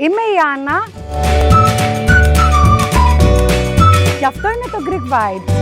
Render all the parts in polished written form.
Είμαι η Άννα και αυτό είναι το Greek Vibes.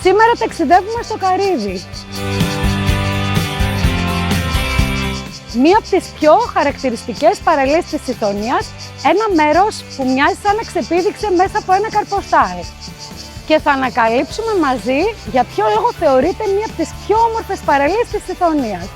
Σήμερα ταξιδεύουμε στο Καρύδι. Μία από τις πιο χαρακτηριστικές παραλίες της Ιθωνίας, ένα μέρος που μοιάζει σαν να ξεπήδηξε μέσα από ένα καρποστάρι. Και θα ανακαλύψουμε μαζί για ποιο λόγο θεωρείται μία από τις πιο όμορφες παραλίες της Ιθωνίας.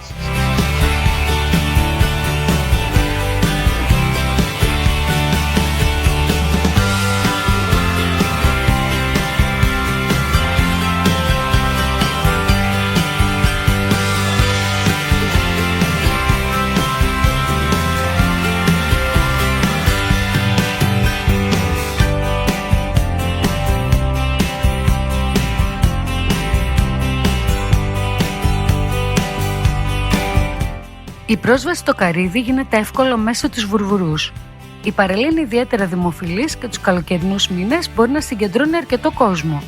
Η πρόσβαση στο Καρύδι γίνεται εύκολο μέσω της Βουρβουρούς. Η παραλία είναι ιδιαίτερα δημοφιλής και τους καλοκαιρινούς μήνες μπορεί να συγκεντρώνει αρκετό κόσμο.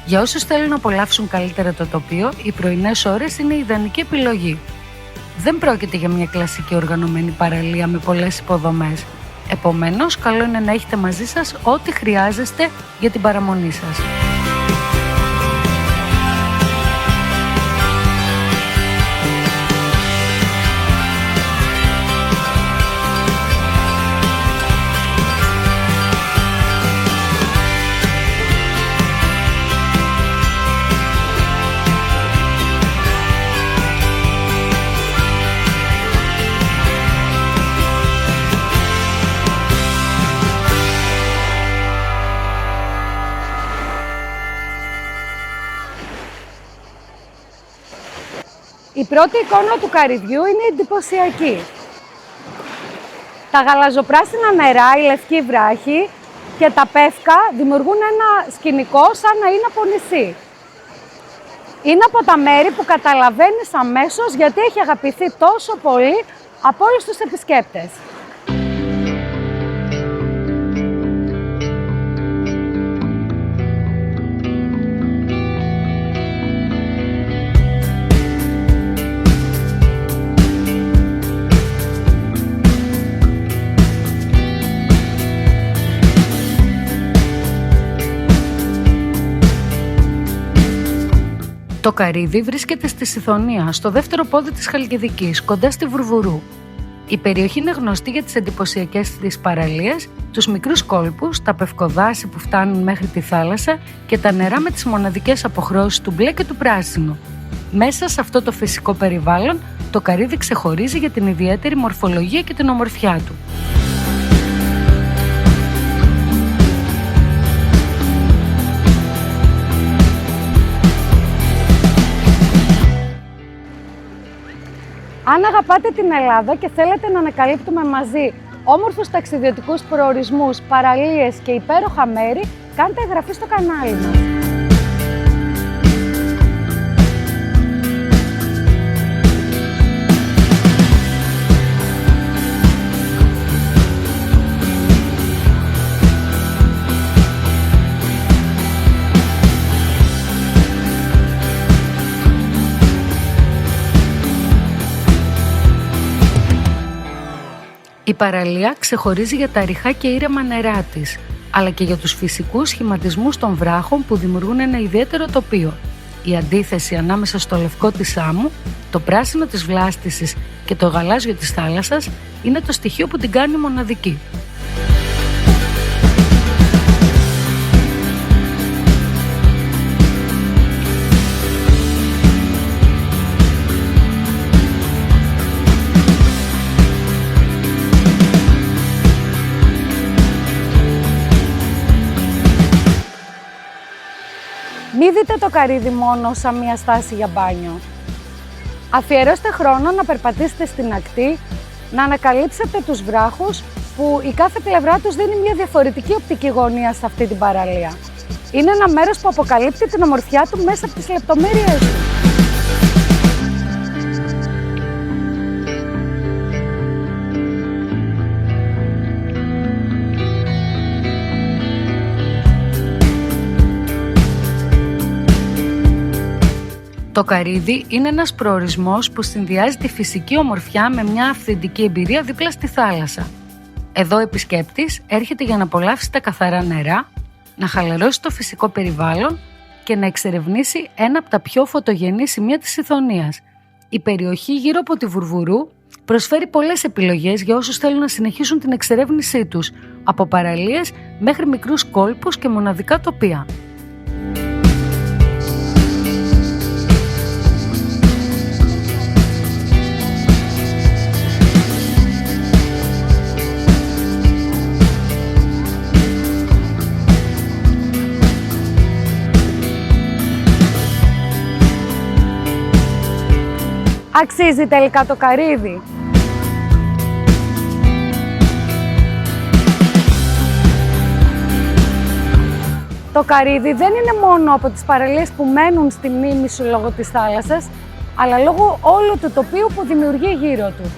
Για όσους θέλουν να απολαύσουν καλύτερα το τοπίο, οι πρωινές ώρες είναι η ιδανική επιλογή. Δεν πρόκειται για μια κλασική οργανωμένη παραλία με πολλές υποδομές. Επομένως, καλό είναι να έχετε μαζί σας ό,τι χρειάζεστε για την παραμονή σας. Η πρώτη εικόνα του Καρυδιού είναι εντυπωσιακή. Τα γαλαζοπράσινα νερά, η λευκή βράχη και τα πεύκα δημιουργούν ένα σκηνικό σαν να είναι από νησί. Είναι από τα μέρη που καταλαβαίνεις αμέσως γιατί έχει αγαπηθεί τόσο πολύ από όλους τους επισκέπτες. Το Καρύδι βρίσκεται στη Ιθωνία, στο δεύτερο πόδι της Χαλκιδικής, κοντά στη Βουρβουρού. Η περιοχή είναι γνωστή για τις εντυπωσιακές της παραλίες, τους μικρούς κόλπους, τα πευκοδάση που φτάνουν μέχρι τη θάλασσα και τα νερά με τις μοναδικές αποχρώσεις του μπλε και του πράσινου. Μέσα σε αυτό το φυσικό περιβάλλον, το Καρύδι ξεχωρίζει για την ιδιαίτερη μορφολογία και την ομορφιά του. Αν αγαπάτε την Ελλάδα και θέλετε να ανακαλύπτουμε μαζί όμορφους ταξιδιωτικούς προορισμούς, παραλίες και υπέροχα μέρη, κάντε εγγραφή στο κανάλι μας. Η παραλία ξεχωρίζει για τα ρηχά και ήρεμα νερά της, αλλά και για τους φυσικούς σχηματισμούς των βράχων που δημιουργούν ένα ιδιαίτερο τοπίο. Η αντίθεση ανάμεσα στο λευκό της άμμου, το πράσινο της βλάστησης και το γαλάζιο της θάλασσας είναι το στοιχείο που την κάνει μοναδική. Μην δείτε το Καρύδι μόνο σαν μια στάση για μπάνιο. Αφιερώστε χρόνο να περπατήσετε στην ακτή, να ανακαλύψετε τους βράχους που η κάθε πλευρά τους δίνει μια διαφορετική οπτική γωνία σε αυτή την παραλία. Είναι ένα μέρος που αποκαλύπτει την ομορφιά του μέσα από τις λεπτομέρειες του. Το Καρύδι είναι ένας προορισμός που συνδυάζει τη φυσική ομορφιά με μια αυθεντική εμπειρία δίπλα στη θάλασσα. Εδώ ο επισκέπτης έρχεται για να απολαύσει τα καθαρά νερά, να χαλαρώσει το φυσικό περιβάλλον και να εξερευνήσει ένα από τα πιο φωτογενή σημεία της Ιθωνίας. Η περιοχή γύρω από τη Βουρβουρού προσφέρει πολλές επιλογές για όσους θέλουν να συνεχίσουν την εξερεύνησή τους, από παραλίες μέχρι μικρούς κόλπους και μοναδικά τοπία. Αξίζει τελικά το Καρύδι? Το Καρύδι δεν είναι μόνο από τις παραλίες που μένουν στη μνήμη σου λόγω της θάλασσας, αλλά λόγω όλου του τοπίου που δημιουργεί γύρω του.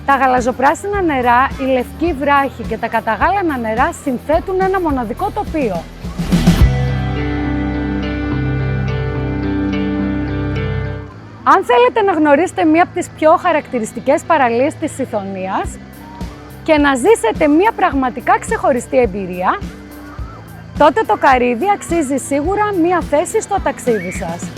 Τα γαλαζοπράσινα νερά, η λευκή βράχη και τα καταγάλανα νερά συνθέτουν ένα μοναδικό τοπίο. Αν θέλετε να γνωρίσετε μία από τις πιο χαρακτηριστικές παραλίες της Ιθωνίας και να ζήσετε μία πραγματικά ξεχωριστή εμπειρία, τότε το Καρύδι αξίζει σίγουρα μία θέση στο ταξίδι σας.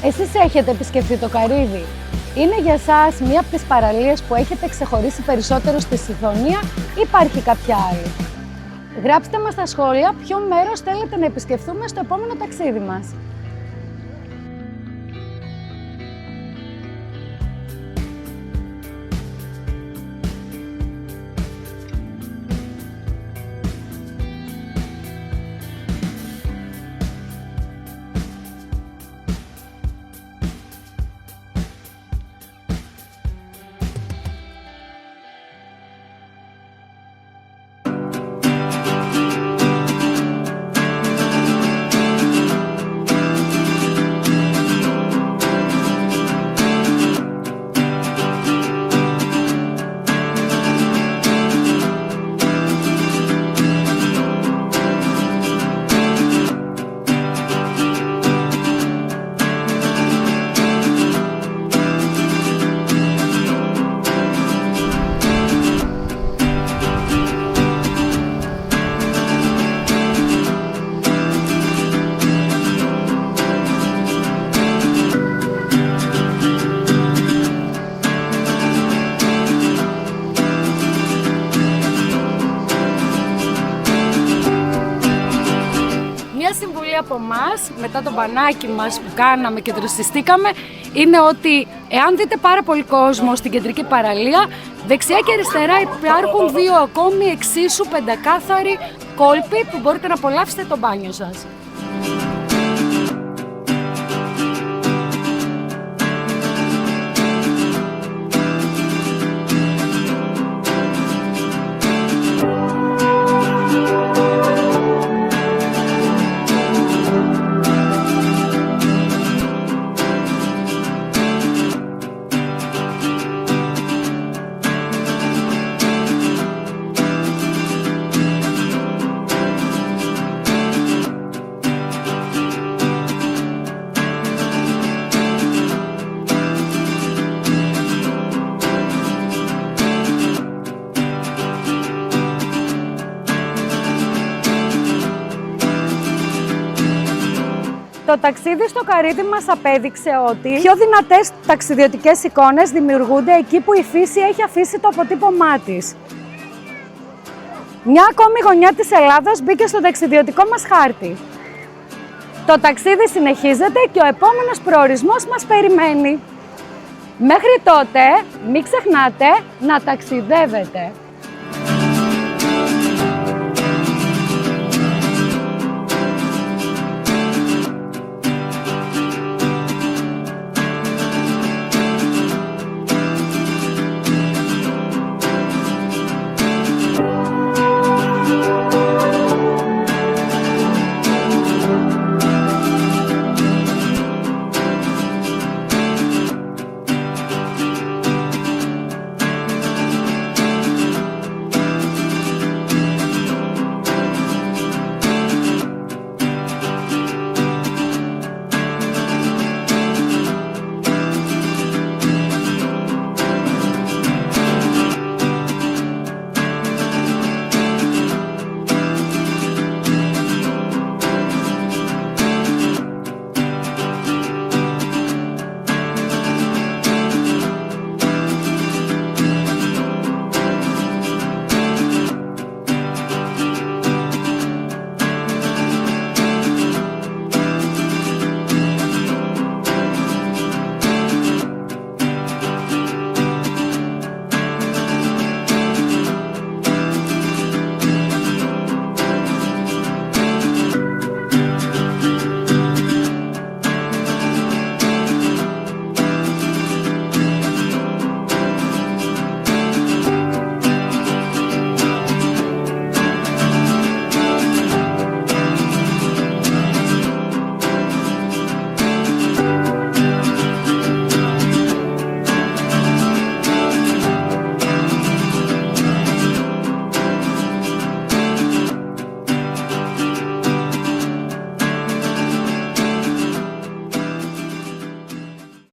Εσείς έχετε επισκεφτεί το Καρύδι? Είναι για σας μία από τις παραλίες που έχετε ξεχωρίσει περισσότερο στη Ιθωνία ή υπάρχει κάποια άλλη? Γράψτε μας στα σχόλια ποιο μέρος θέλετε να επισκεφθούμε στο επόμενο ταξίδι μας. Από εμάς, μετά το μπανάκι μας που κάναμε και δροσιστήκαμε, είναι ότι εάν δείτε πάρα πολύ κόσμο στην κεντρική παραλία, δεξιά και αριστερά υπάρχουν δύο ακόμη εξίσου πεντακάθαροι κόλποι που μπορείτε να απολαύσετε το μπάνιο σας. Το ταξίδι στο Καρύδι μας απέδειξε ότι οι πιο δυνατές ταξιδιωτικές εικόνες δημιουργούνται εκεί που η φύση έχει αφήσει το αποτύπωμά της. Μια ακόμη γωνιά της Ελλάδας μπήκε στο ταξιδιωτικό μας χάρτη. Το ταξίδι συνεχίζεται και ο επόμενος προορισμός μας περιμένει. Μέχρι τότε, μην ξεχνάτε να ταξιδεύετε.